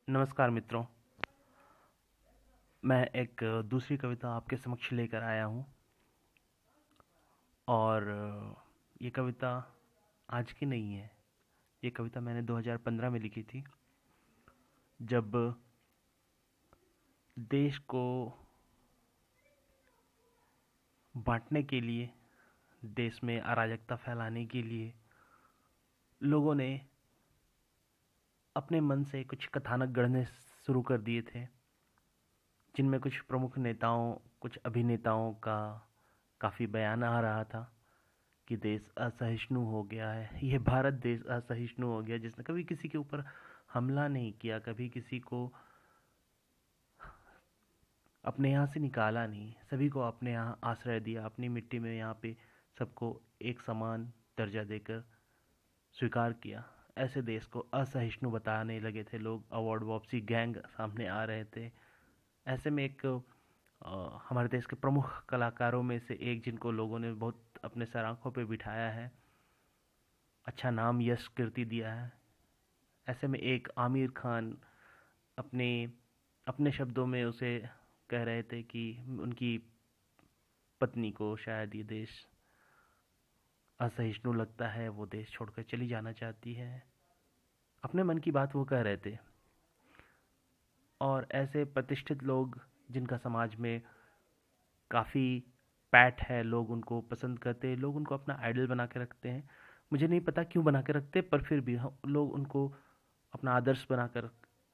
नमस्कार मित्रों। मैं एक दूसरी कविता आपके समक्ष लेकर आया हूँ और ये कविता आज की नहीं है। ये कविता मैंने 2015 में लिखी थी, जब देश को बांटने के लिए, देश में अराजकता फैलाने के लिए लोगों ने अपने मन से कुछ कथानक गढ़ने शुरू कर दिए थे, जिनमें कुछ प्रमुख नेताओं, कुछ अभिनेताओं का काफ़ी बयान आ रहा था कि देश असहिष्णु हो गया है, ये भारत देश असहिष्णु हो गया, जिसने कभी किसी के ऊपर हमला नहीं किया, कभी किसी को अपने यहाँ से निकाला नहीं, सभी को अपने यहाँ आश्रय दिया, अपनी मिट्टी में यहाँ पे सबको एक समान दर्जा देकर स्वीकार किया। ऐसे देश को असहिष्णु बताने लगे थे लोग, अवार्ड वापसी गैंग सामने आ रहे थे। ऐसे में एक हमारे देश के प्रमुख कलाकारों में से एक, जिनको लोगों ने बहुत अपने सर आंखों पे बिठाया है, अच्छा नाम यश कीर्ति दिया है, ऐसे में एक आमिर खान अपने अपने शब्दों में उसे कह रहे थे कि उनकी पत्नी को शायद ये देश असहिष्णु लगता है, वो देश छोड़कर चली जाना चाहती है। अपने मन की बात वो कह रहे थे। और ऐसे प्रतिष्ठित लोग, जिनका समाज में काफ़ी पैठ है, लोग उनको पसंद करते हैं, लोग उनको अपना आइडल बना के रखते हैं। मुझे नहीं पता क्यों बना के रखते, पर फिर भी हम लोग उनको अपना आदर्श बना कर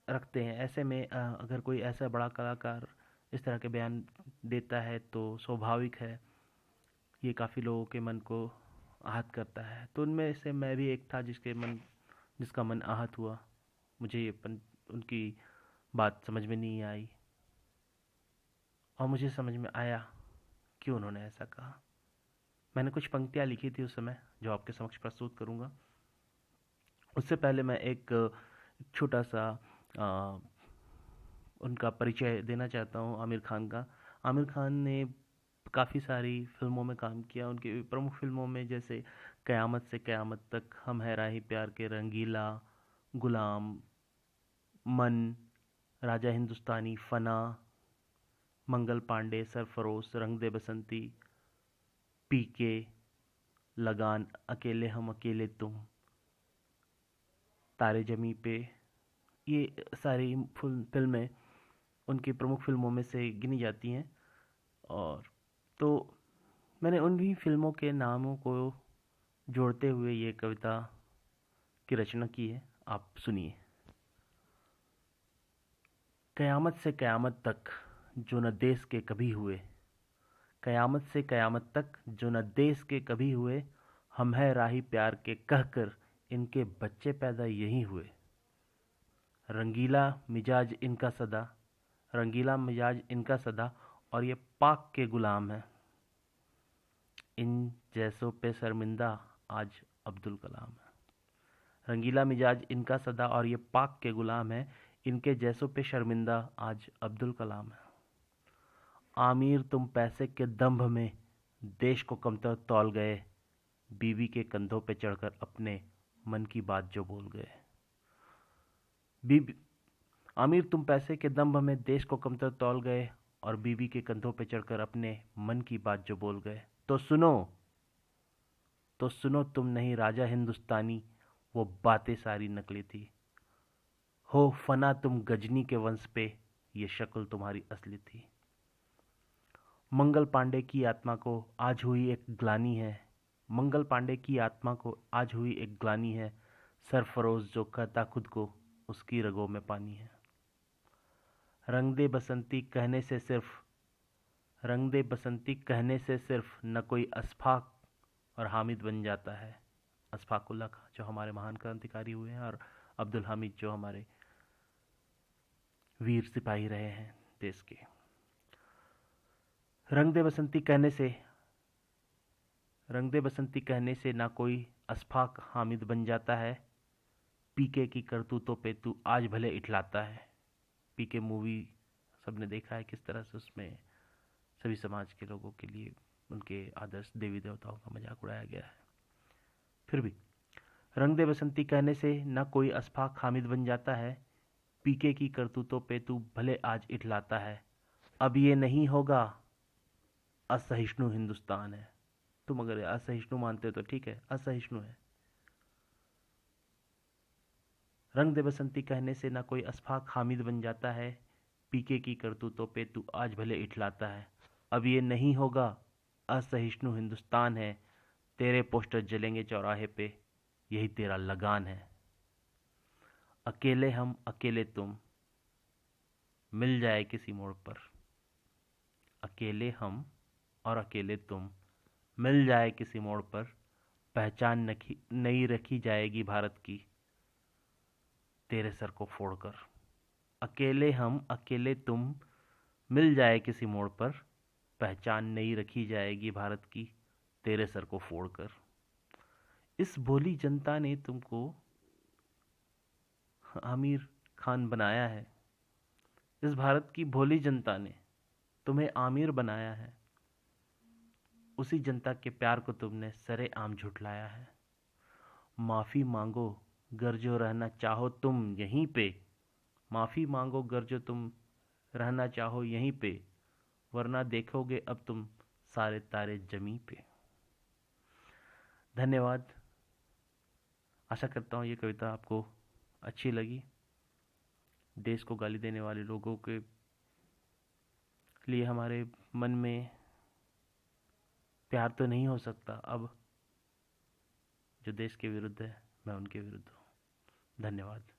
रखते हैं। ऐसे में अगर कोई ऐसा बड़ा कलाकार इस तरह के बयान देता है तो स्वाभाविक है ये काफ़ी लोगों के मन को आहत करता है। तो उनमें से मैं भी एक था जिसका मन आहत हुआ। मुझे उनकी बात समझ में नहीं आई, और मुझे समझ में आया क्यों उन्होंने ऐसा कहा। मैंने कुछ पंक्तियाँ लिखी थी उस समय, जो आपके समक्ष प्रस्तुत करूँगा। उससे पहले मैं एक छोटा सा अ, उनका परिचय देना चाहता हूँ, आमिर खान का। आमिर खान ने काफ़ी सारी फिल्मों में काम किया। उनकी प्रमुख फिल्मों में जैसे कयामत से कयामत तक, हम है राही प्यार के, रंगीला, गुलाम, मन, राजा हिंदुस्तानी, फना, मंगल पांडे, सरफरोश, रंग दे बसंती, पीके, लगान, अकेले हम अकेले तुम, तारे जमी पे, ये सारी फिल्में उनकी प्रमुख फिल्मों में से गिनी जाती हैं। और तो मैंने उन्हीं फिल्मों के नामों को जोड़ते हुए ये कविता की रचना की है। आप सुनिए। कयामत से कयामत तक जो न देश के कभी हुए, कयामत से कयामत तक जो न देश के कभी हुए, हम है राही प्यार के कहकर इनके बच्चे पैदा यही हुए। रंगीला मिजाज इनका सदा, रंगीला मिजाज इनका सदा, और ये पाक के गुलाम है। इन जैसों पे शर्मिंदा आज अब्दुल कलाम है। रंगीला मिजाज इनका सदा और ये पाक के गुलाम है, इनके जैसों पे शर्मिंदा आज अब्दुल कलाम है। आमिर तुम पैसे के दंभ में देश को कमतर तौल गए, बीवी के कंधों पे चढ़कर अपने मन की बात जो बोल गए। बीबी आमिर तुम पैसे के दंभ में देश को कमतर तौल गए और बीवी के कंधों पे चढ़कर अपने मन की बात जो बोल गए। तो सुनो तुम नहीं राजा हिंदुस्तानी, वो बातें सारी नकली थी। हो फना तुम गजनी के वंश पे, ये शक्ल तुम्हारी असली थी। मंगल पांडे की आत्मा को आज हुई एक ग्लानी है, मंगल पांडे की आत्मा को आज हुई एक ग्लानी है, सरफरोश जो कहता खुद को उसकी रगों में पानी है। रंग दे बसंती कहने से सिर्फ, रंग दे बसंती कहने से सिर्फ न कोई अशफाक और हामिद बन जाता है। अशफाकुल्ला खां जो हमारे महान क्रांतिकारी हुए हैं, और अब्दुल हामिद जो हमारे वीर सिपाही रहे हैं देश के। रंग दे बसंती कहने से, रंग दे बसंती कहने से ना कोई अशफाक हामिद बन जाता है। पीके की करतूतों पे तू आज भले इठलाता है। पीके मूवी सबने देखा है, किस तरह से उसमें सभी समाज के लोगों के लिए उनके आदर्श देवी देवताओं का मजाक उड़ाया गया है। फिर भी रंग दे बसंती कहने से ना कोई अशफाक हामिद बन जाता है। पीके की करतूतों पे तू भले आज इठलाता है, अब ये नहीं होगा, असहिष्णु हिंदुस्तान है। तुम अगर असहिष्णु मानते हो तो ठीक है, असहिष्णु है। रंग दे बसंती कहने से ना कोई अशफाक हामिद बन जाता है, पीके की करतूतों पे तू आज भले इठलाता है, अब ये नहीं होगा, असहिष्णु हिंदुस्तान है। तेरे पोस्टर जलेंगे चौराहे पे, यही तेरा लगान है। अकेले हम अकेले तुम, मिल जाए किसी मोड़ पर। अकेले हम और अकेले तुम, मिल जाए किसी मोड़ पर। पहचान नई रखी जाएगी भारत की, तेरे सर को फोड़कर। अकेले हम अकेले तुम, मिल जाए किसी मोड़ पर। पहचान नई रखी जाएगी भारत की, तेरे सर को फोड़कर। इस भोली जनता ने तुमको आमिर खान बनाया है। इस भारत की भोली जनता ने तुम्हें आमिर बनाया है। उसी जनता के प्यार को तुमने सरेआम झुठलाया है। माफ़ी मांगो गर जो रहना चाहो तुम यहीं पे। माफ़ी मांगो गर जो तुम रहना चाहो यहीं पे, वरना देखोगे अब तुम सारे तारे जमी पे। धन्यवाद। आशा करता हूँ ये कविता आपको अच्छी लगी। देश को गाली देने वाले लोगों के लिए हमारे मन में प्यार तो नहीं हो सकता। अब जो देश के विरुद्ध है, मैं उनके विरुद्ध हूँ। धन्यवाद।